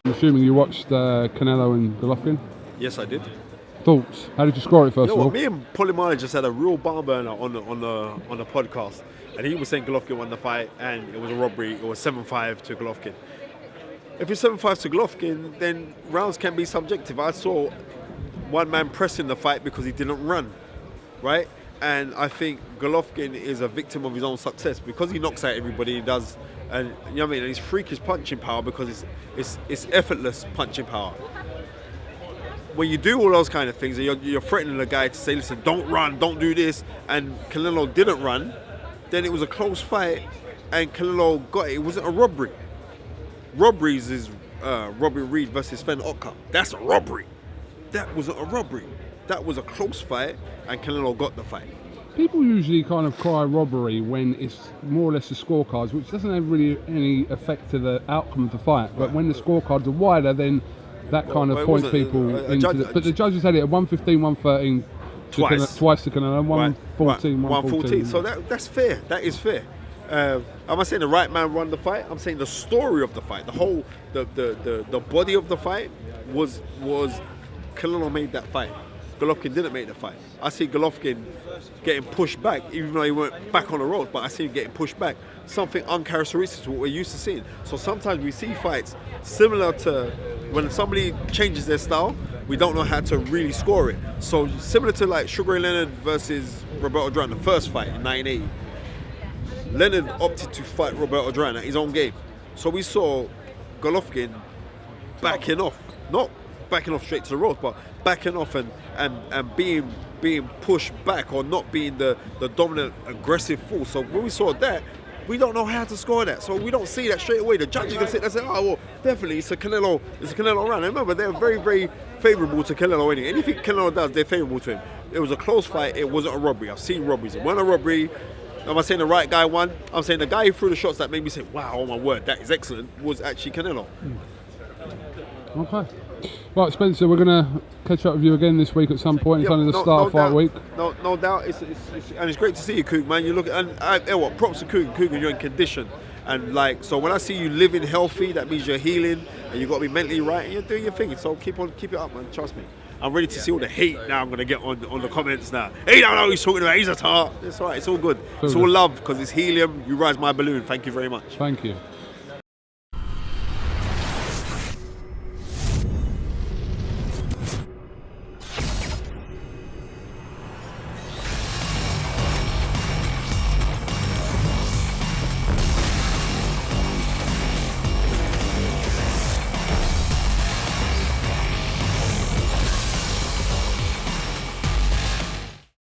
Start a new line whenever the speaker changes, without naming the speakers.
I'm assuming you watched Canelo and Golovkin.
Yes, I did.
Thoughts? How did you score it, first
You
of
know
all?
what? Me and Polymar just had a real barn burner on the podcast, and he was saying Golovkin won the fight, and it was a robbery. It was 7-5 to Golovkin. If it's 7-5 to Golovkin, then rounds can be subjective. I saw one man pressing the fight because he didn't run, right? And I think Golovkin is a victim of his own success because he knocks out everybody he does, and you know what I mean. And he's freakish punching power because it's effortless punching power. When you do all those kind of things, and you're threatening the guy to say, listen, don't run, don't do this, and Canelo didn't run, then it was a close fight, and Canelo got it. It wasn't a robbery. Robberies is Robbie Reed versus Sven Otka. That's a robbery. That wasn't a robbery. That was a close fight, and Canelo got the fight.
People usually kind of cry robbery when it's more or less the scorecards, which doesn't have really any effect to the outcome of the fight. But when the scorecards are wider, then that kind of points people into the... But the judges had it at 115, 113. Twice to Canelo, 114, 114.
So that's fair. That is fair. Am I saying the right man won the fight? I'm saying the story of the fight, the whole, the body of the fight was Canelo made that fight. Golovkin didn't make the fight. I see Golovkin getting pushed back, even though he went back on the road, but I see him getting pushed back. Something uncharacteristic to what we're used to seeing. So sometimes we see fights similar to when somebody changes their style, we don't know how to really score it. So similar to like Sugar Ray Leonard versus Roberto Duran, the first fight in 1980. Leonard opted to fight Roberto Duran at his own game. So we saw Golovkin backing off. Not backing off straight to the road, but backing off and being pushed back, or not being the dominant aggressive force. So when we saw that, we don't know how to score that. So we don't see that straight away. The judges can sit there and say, oh well, definitely it's a Canelo round. And remember, they're very, very favourable to Canelo anyway. Anything Canelo does, they're favourable to him. It was a close fight, it wasn't a robbery. I've seen robberies. It wasn't a robbery. Am I saying the right guy won? I'm saying the guy who threw the shots that made me say, wow, oh my word, that is excellent, was actually Canelo.
Okay. Right, Spencer, we're going to catch up with you again this week at some point. It's only the start of fight week.
No doubt. And it's great to see you, Coog, man. You look at, props to Coog. Coog, you're in condition. And so when I see you living healthy, that means you're healing, and you've got to be mentally right, and you're doing your thing. So keep it up, man. Trust me. I'm ready to see all the hate now I'm going to get on the comments now. Hey, don't know what he's talking about. He's a tart. It's all right. It's all good. It's all love because it's helium. You rise my balloon. Thank you very much.
Thank you.